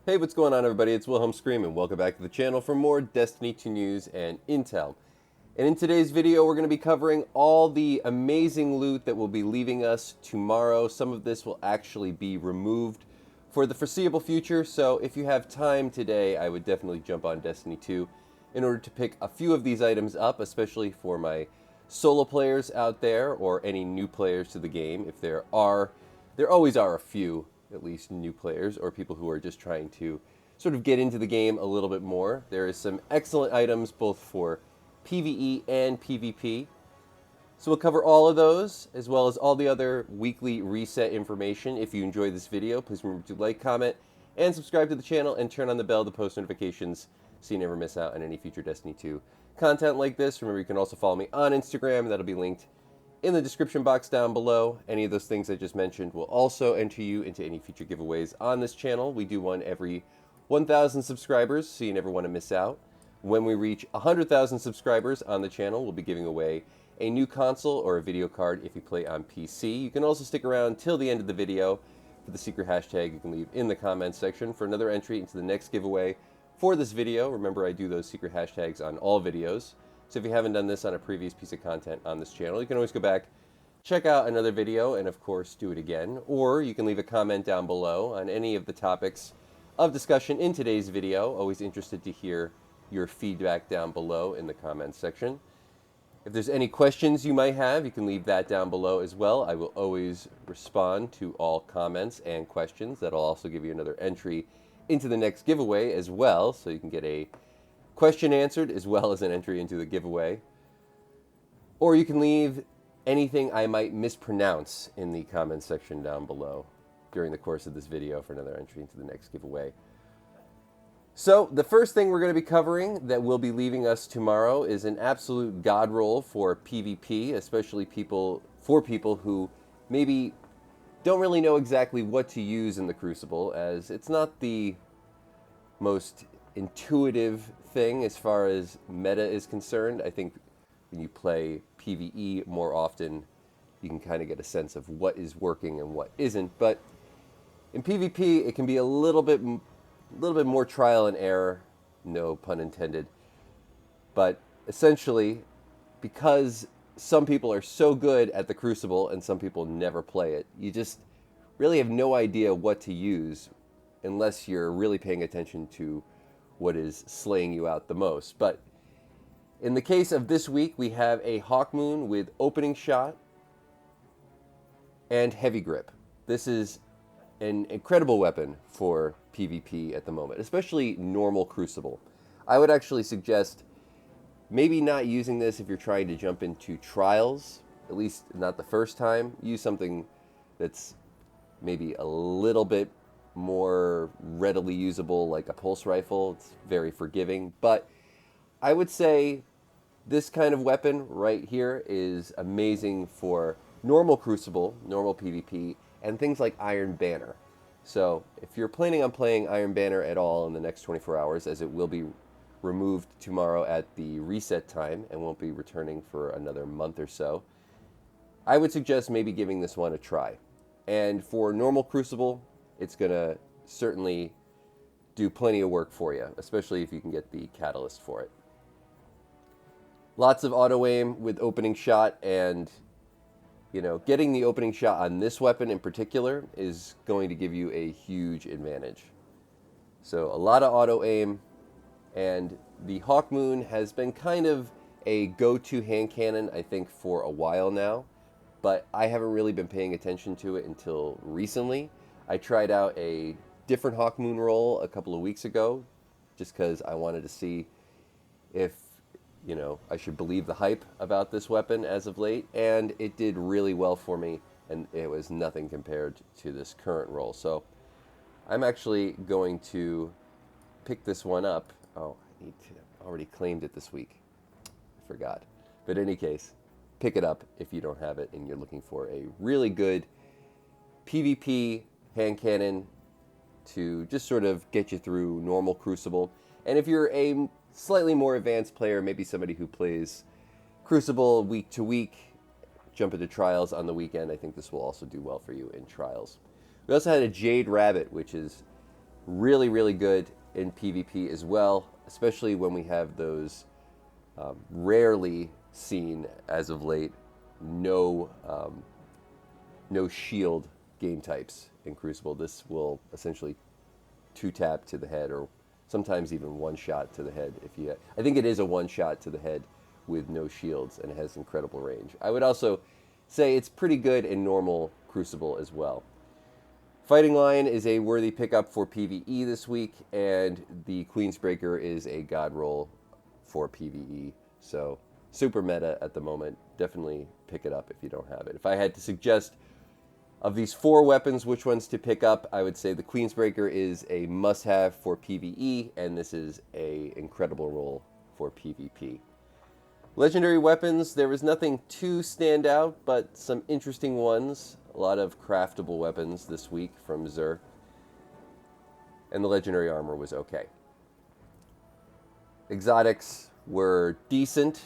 Hey, what's going on, everybody? It's Wilhelm Scream, and welcome back to the channel for more Destiny 2 news and intel. And in today's video, we're going to be covering all the amazing loot that will be leaving us tomorrow. Some of this will actually be removed for the foreseeable future, so if you have time today, I would definitely jump on Destiny 2 in order to pick a few of these items up, especially for my solo players out there or any new players to the game. If there always are a few, at least new players or people who are just trying to sort of get into the game a little bit more. There is some excellent items both for PvE and PvP. So we'll cover all of those as well as all the other weekly reset information. If you enjoyed this video, please remember to like, comment, and subscribe to the channel and turn on the bell to post notifications so you never miss out on any future Destiny 2 content like this. Remember, you can also follow me on Instagram. That'll be linked in the description box down below. Any of those things I just mentioned will also enter you into any future giveaways on this channel. We do one every 1,000 subscribers, so you never want to miss out. When we reach 100,000 subscribers on the channel, we'll be giving away a new console or a video card if you play on PC. You can also stick around till the end of the video for the secret hashtag you can leave in the comments section for another entry into the next giveaway for this video. Remember, I do those secret hashtags on all videos. So if you haven't done this on a previous piece of content on this channel, you can always go back, check out another video, and of course do it again. Or you can leave a comment down below on any of the topics of discussion in today's video. Always interested to hear your feedback down below in the comments section. If there's any questions you might have, you can leave that down below as well. I will always respond to all comments and questions. That'll also give you another entry into the next giveaway as well, so you can get a question answered as well as an entry into the giveaway. Or you can leave anything I might mispronounce in the comments section down below during the course of this video for another entry into the next giveaway. So the first thing we're going to be covering that will be leaving us tomorrow is an absolute god roll for PvP, especially people who maybe don't really know exactly what to use in the Crucible, as it's not the most intuitive thing as far as meta is concerned. I think when you play PvE more often, you can kind of get a sense of what is working and what isn't. But in PvP, it can be a little bit more trial and error, no pun intended. But essentially, because some people are so good at the Crucible and some people never play it, you just really have no idea what to use unless you're really paying attention to what is slaying you out the most. But in the case of this week, we have a Hawkmoon with Opening Shot and Heavy Grip. This is an incredible weapon for PvP at the moment, especially normal Crucible. I would actually suggest maybe not using this if you're trying to jump into trials, at least not the first time. Use something that's maybe a little bit more readily usable, like a pulse rifle. It's very forgiving, but I would say this kind of weapon right here is amazing for normal Crucible, normal PvP, and things like Iron Banner. So if you're planning on playing Iron Banner at all in the next 24 hours, as it will be removed tomorrow at the reset time and won't be returning for another month or so, I would suggest maybe giving this one a try. And for normal Crucible, it's going to certainly do plenty of work for you, especially if you can get the catalyst for it. Lots of auto-aim with Opening Shot, and getting the Opening Shot on this weapon in particular is going to give you a huge advantage. So a lot of auto-aim, and the Hawkmoon has been kind of a go-to hand cannon, I think, for a while now, but I haven't really been paying attention to it until recently. I tried out a different Hawkmoon roll a couple of weeks ago, just because I wanted to see if, I should believe the hype about this weapon as of late, and it did really well for me, and it was nothing compared to this current roll. So I'm actually going to pick this one up. Oh, I already claimed it this week. I forgot. But in any case, pick it up if you don't have it and you're looking for a really good PvP hand cannon to just sort of get you through normal Crucible. And if you're a slightly more advanced player, maybe somebody who plays Crucible week to week, jump into Trials on the weekend, I think this will also do well for you in Trials. We also had a Jade Rabbit, which is Really, really good in PvP as well, especially when we have those rarely seen as of late no shield game types in Crucible. This will essentially 2-tap to the head, or sometimes even 1-shot to the head. I think it is a 1-shot to the head with no shields, and it has incredible range. I would also say it's pretty good in normal Crucible as well. Fighting Lion is a worthy pickup for PvE this week, and the Queensbreaker is a god roll for PvE. So super meta at the moment. Definitely pick it up if you don't have it. If I had to suggest of these 4 weapons which ones to pick up, I would say the Queensbreaker is a must-have for PvE, and this is a incredible roll for PvP. Legendary weapons, there was nothing too stand out, but some interesting ones. A lot of craftable weapons this week from XUR'S. And the legendary armor was okay. Exotics were decent.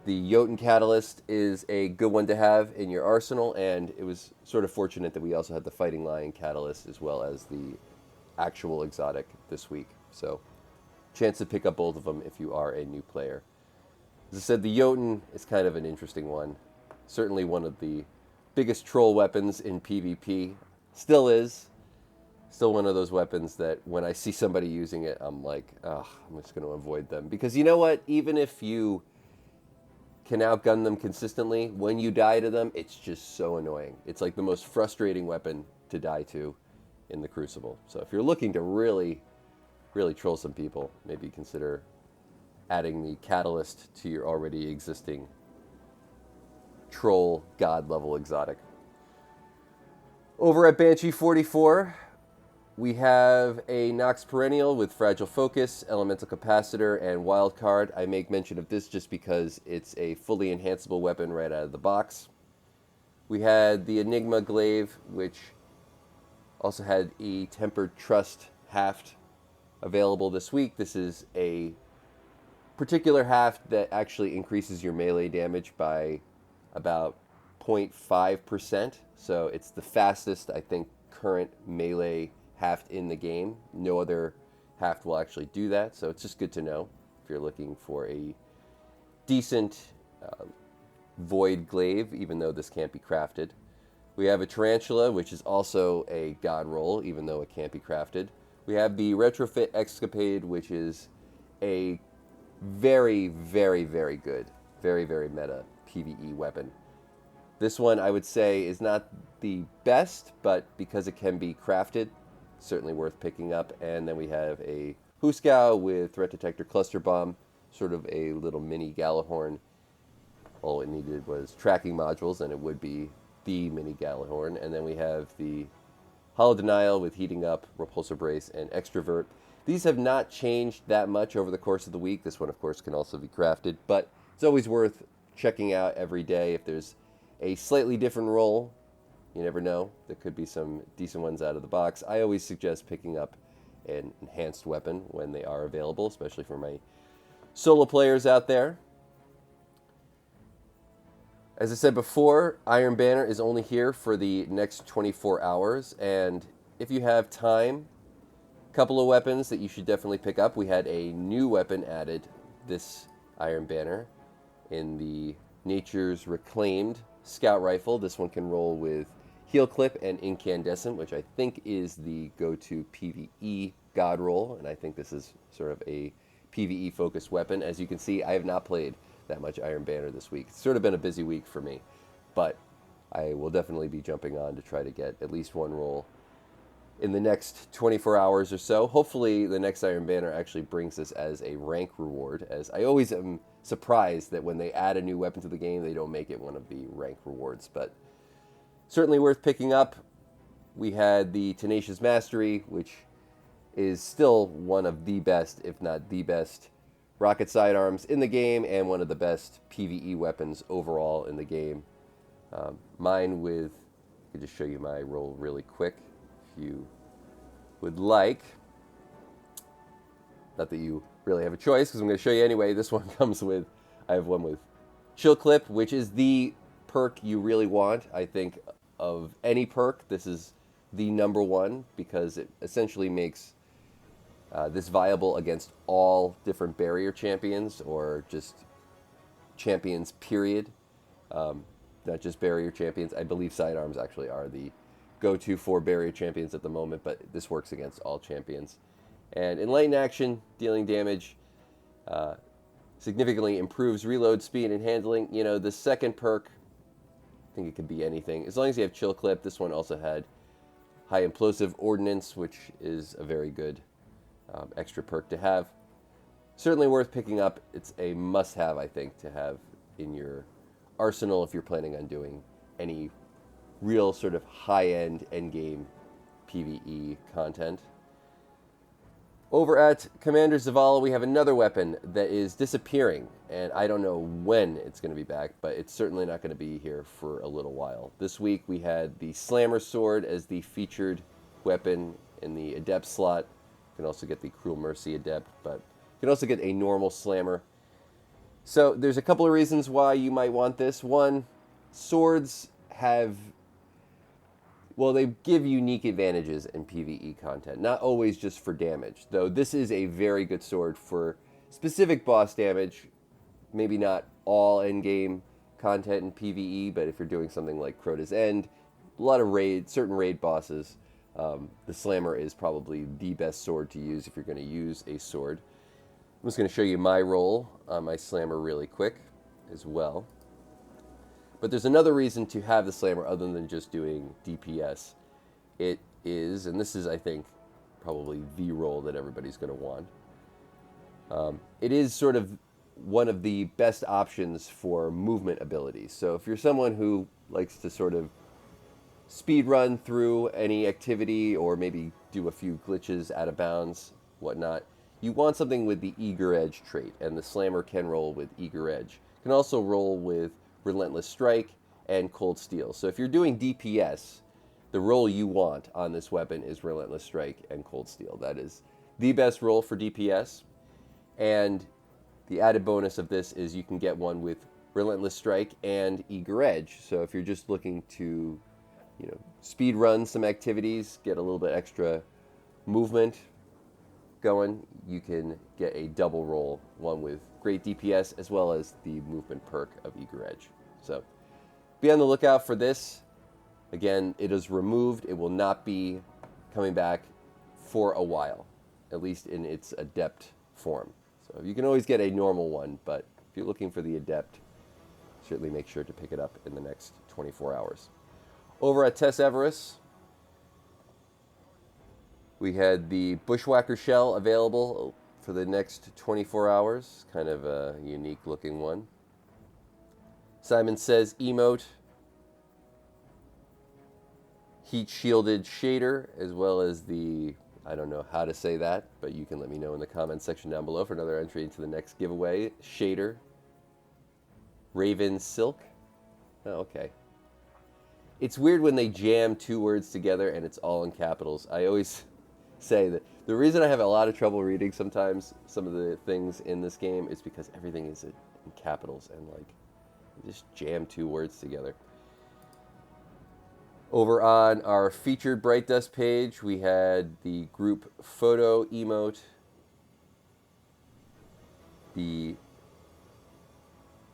The Jotun Catalyst is a good one to have in your arsenal, and it was sort of fortunate that we also had the Fighting Lion Catalyst as well as the actual exotic this week. So, chance to pick up both of them if you are a new player. As I said, the Jotun is kind of an interesting one. Certainly one of the biggest troll weapons in PvP. Still is. Still one of those weapons that when I see somebody using it, I'm like, ugh, I'm just going to avoid them. Because you know what? Even if you can outgun them consistently, when you die to them, it's just so annoying. It's like the most frustrating weapon to die to in the Crucible. So if you're looking to really, really troll some people, maybe consider adding the Catalyst to your already existing troll god level exotic. Over at Banshee 44, we have a Nox Perennial with Fragile Focus, Elemental Capacitor, and Wildcard. I make mention of this just because it's a fully enhanceable weapon right out of the box. We had the Enigma Glaive, which also had a Tempered Trust haft available this week. This is a particular haft that actually increases your melee damage by about 0.5%. So it's the fastest, I think, current melee haft in the game. No other haft will actually do that, so it's just good to know if you're looking for a decent void glaive, even though this can't be crafted. We have a Tarantula, which is also a god roll, even though it can't be crafted. We have the Retrofit Escapade, which is a very, very, very good, very, very meta PvE weapon. This one, I would say, is not the best, but because it can be crafted, certainly worth picking up. And then we have a Huscow with Threat Detector Cluster Bomb, sort of a little mini Gallahorn. All it needed was tracking modules, and it would be the mini Gallahorn. And then we have the Hollow Denial with Heating Up, Repulsor Brace, and Extrovert. These have not changed that much over the course of the week. This one, of course, can also be crafted, but it's always worth checking out every day. If there's a slightly different roll, you never know. There could be some decent ones out of the box. I always suggest picking up an enhanced weapon when they are available, especially for my solo players out there. As I said before, Iron Banner is only here for the next 24 hours, and if you have time, a couple of weapons that you should definitely pick up. We had a new weapon added this Iron Banner in the Nature's Reclaimed Scout Rifle. This one can roll with Heal Clip and Incandescent, which I think is the go-to PvE god roll, and I think this is sort of a PvE-focused weapon. As you can see, I have not played that much Iron Banner this week. It's sort of been a busy week for me, but I will definitely be jumping on to try to get at least one roll in the next 24 hours or so. Hopefully the next Iron Banner actually brings this as a rank reward, as I always am surprised that when they add a new weapon to the game, they don't make it one of the rank rewards, but certainly worth picking up. We had the Tenacious Mastery, which is still one of the best, if not the best, rocket sidearms in the game, and one of the best PvE weapons overall in the game. Mine with, I could just show you my roll really quick if you would like. Not that you really have a choice, because I'm going to show you anyway. This one comes with, I have one with Chill Clip, which is the perk you really want. I think of any perk, this is the #1 because it essentially makes this viable against all different barrier champions, or just champions, period. Not just barrier champions. I believe sidearms actually are the go-to for barrier champions at the moment, but this works against all champions. And Enlighten action, dealing damage, significantly improves reload speed and handling. You know, the second perk, I think it could be anything. As long as you have Chill Clip. This one also had High Implosive Ordnance, which is a very good extra perk to have. Certainly worth picking up. It's a must-have, I think, to have in your arsenal if you're planning on doing any real sort of high-end endgame PvE content. Over at Commander Zavala, we have another weapon that is disappearing, and I don't know when it's going to be back, but it's certainly not going to be here for a little while. This week we had the Slammer Sword as the featured weapon in the Adept slot. You can also get the Cruel Mercy Adept, but you can also get a normal Slammer. So there's a couple of reasons why you might want this. One, swords have... well, they give unique advantages in PvE content, not always just for damage, though this is a very good sword for specific boss damage, maybe not all endgame content in PvE, but if you're doing something like Crota's End, a lot of certain raid bosses, the Slammer is probably the best sword to use if you're going to use a sword. I'm just going to show you my roll on my Slammer really quick as well. But there's another reason to have the Slammer other than just doing DPS. It is, and this is, I think, probably the role that everybody's going to want. It is sort of one of the best options for movement abilities. So if you're someone who likes to sort of speed run through any activity or maybe do a few glitches out of bounds, whatnot, you want something with the Eager Edge trait, and the Slammer can roll with Eager Edge. It can also roll with Relentless Strike and Cold Steel. So if you're doing DPS, the roll you want on this weapon is Relentless Strike and Cold Steel. That is the best roll for DPS. And the added bonus of this is you can get one with Relentless Strike and Eager Edge. So if you're just looking to, you know, speed run some activities, get a little bit extra movement going, you can get a double roll, one with great DPS as well as the movement perk of Eager Edge. So be on the lookout for this. Again, it is removed. It will not be coming back for a while, at least in its Adept form. So you can always get a normal one, but if you're looking for the Adept, certainly make sure to pick it up in the next 24 hours. Over at Eververse, we had the Bushwhacker Shell available for the next 24 hours. Kind of a unique looking one. Simon Says emote, heat shielded shader, as well as the, I don't know how to say that, but you can let me know in the comments section down below for another entry into the next giveaway. Shader. Raven Silk. Oh, okay. It's weird when they jam two words together and it's all in capitals. I always say that the reason I have a lot of trouble reading sometimes some of the things in this game is because everything is in capitals and like just jam two words together. Over on our featured Bright Dust page, we had the group photo emote, the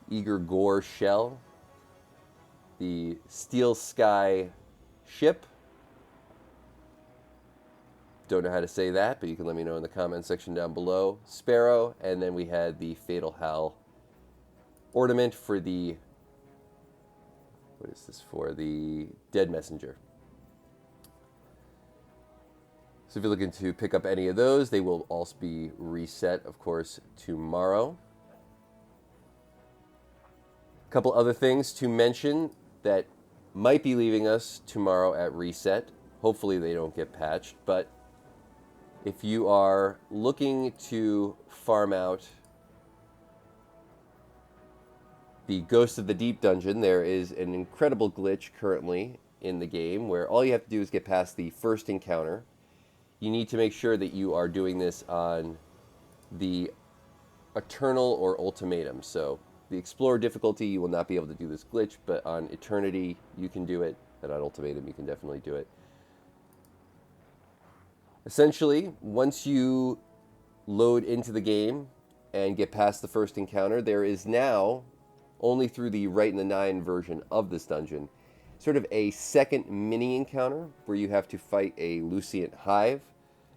Eager Gore shell, the Steel Sky ship. Don't know how to say that, but you can let me know in the comment section down below. Sparrow, and then we had the Fatal Hal ornament for the, what is this for? The Dead Messenger. So if you're looking to pick up any of those, they will also be reset, of course, tomorrow. A couple other things to mention that might be leaving us tomorrow at reset. Hopefully they don't get patched, but if you are looking to farm out the Ghost of the Deep dungeon, there is an incredible glitch currently in the game where all you have to do is get past the first encounter. You need to make sure that you are doing this on the Eternal or Ultimatum. So the Explorer difficulty, you will not be able to do this glitch, but on Eternity, you can do it, and on Ultimatum, you can definitely do it. Essentially, once you load into the game and get past the first encounter, there is now, only through the Rite and the 9 version of this dungeon, sort of a second mini encounter where you have to fight a Lucient Hive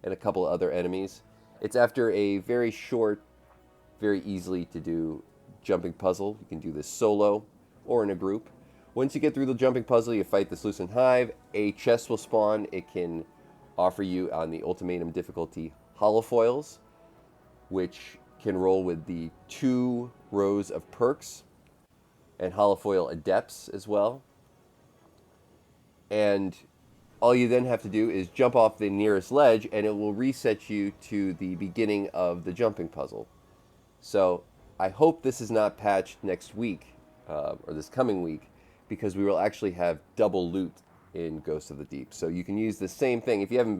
and a couple other enemies. It's after a very short, very easily to do jumping puzzle. You can do this solo or in a group. Once you get through the jumping puzzle, you fight this Lucient Hive. A chest will spawn. It can offer you on the ultimatum difficulty holofoils, which can roll with the 2 rows of perks, and holofoil adepts as well. And all you then have to do is jump off the nearest ledge, and it will reset you to the beginning of the jumping puzzle. So I hope this is not patched next week, or this coming week, because we will actually have double loot in Ghosts of the Deep. So you can use the same thing. If you've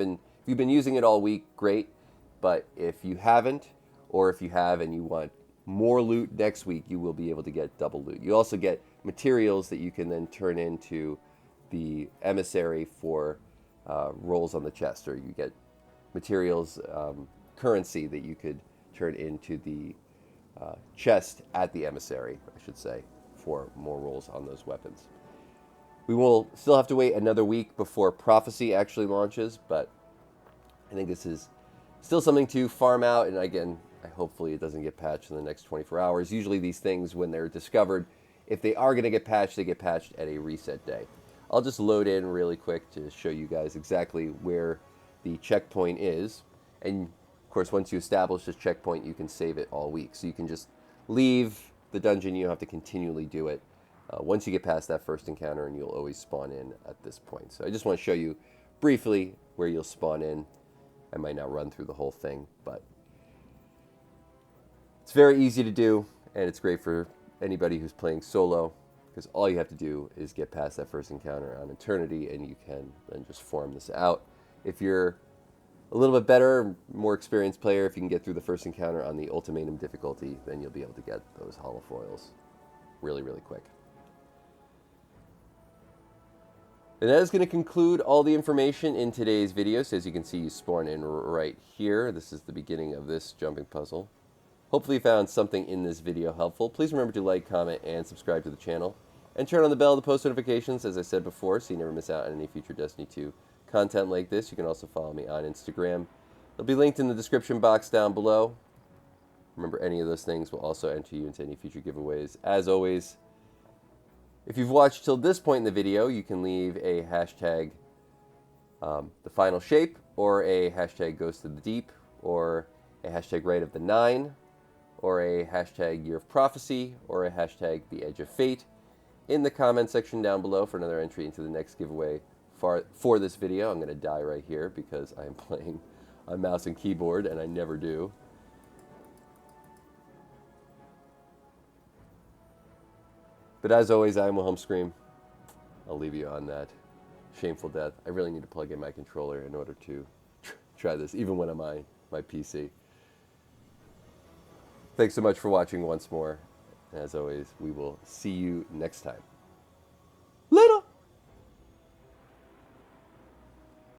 been using it all week, great. But if you haven't, or if you have and you want more loot next week, you will be able to get double loot. You also get materials that you can then turn into the emissary for rolls on the chest, or you get materials, currency that you could turn into the chest at the emissary, I should say, for more rolls on those weapons. We will still have to wait another week before Prophecy actually launches, but I think this is still something to farm out, and again, hopefully it doesn't get patched in the next 24 hours. Usually these things, when they're discovered, if they are going to get patched, they get patched at a reset day. I'll just load in really quick to show you guys exactly where the checkpoint is. And of course, once you establish this checkpoint, you can save it all week. So you can just leave the dungeon. You don't have to continually do it. Once you get past that first encounter, and you'll always spawn in at this point. So I just want to show you briefly where you'll spawn in. I might not run through the whole thing, but it's very easy to do, and it's great for anybody who's playing solo, because all you have to do is get past that first encounter on Eternity, and you can then just farm this out. If you're a little bit better, more experienced player, if you can get through the first encounter on the ultimatum difficulty, then you'll be able to get those holofoils really, really quick. And that is going to conclude all the information in today's video. So as you can see, you spawn in right here. This is the beginning of this jumping puzzle. Hopefully you found something in this video helpful. Please remember to like, comment, and subscribe to the channel. And turn on the bell to post notifications, as I said before, so you never miss out on any future Destiny 2 content like this. You can also follow me on Instagram. It'll be linked in the description box down below. Remember, any of those things will also enter you into any future giveaways. As always, if you've watched till this point in the video, you can leave a hashtag the final shape, or a hashtag Ghost of the Deep, or a hashtag Rite of the 9, or a hashtag Year of Prophecy, or a hashtag The Edge of Fate in the comment section down below for another entry into the next giveaway for this video. I'm going to die right here because I'm playing on mouse and keyboard, and I never do. But as always, I am Wilhelm Scream. I'll leave you on that shameful death. I really need to plug in my controller in order to try this, even when I'm on my PC. Thanks so much for watching once more. And as always, we will see you next time.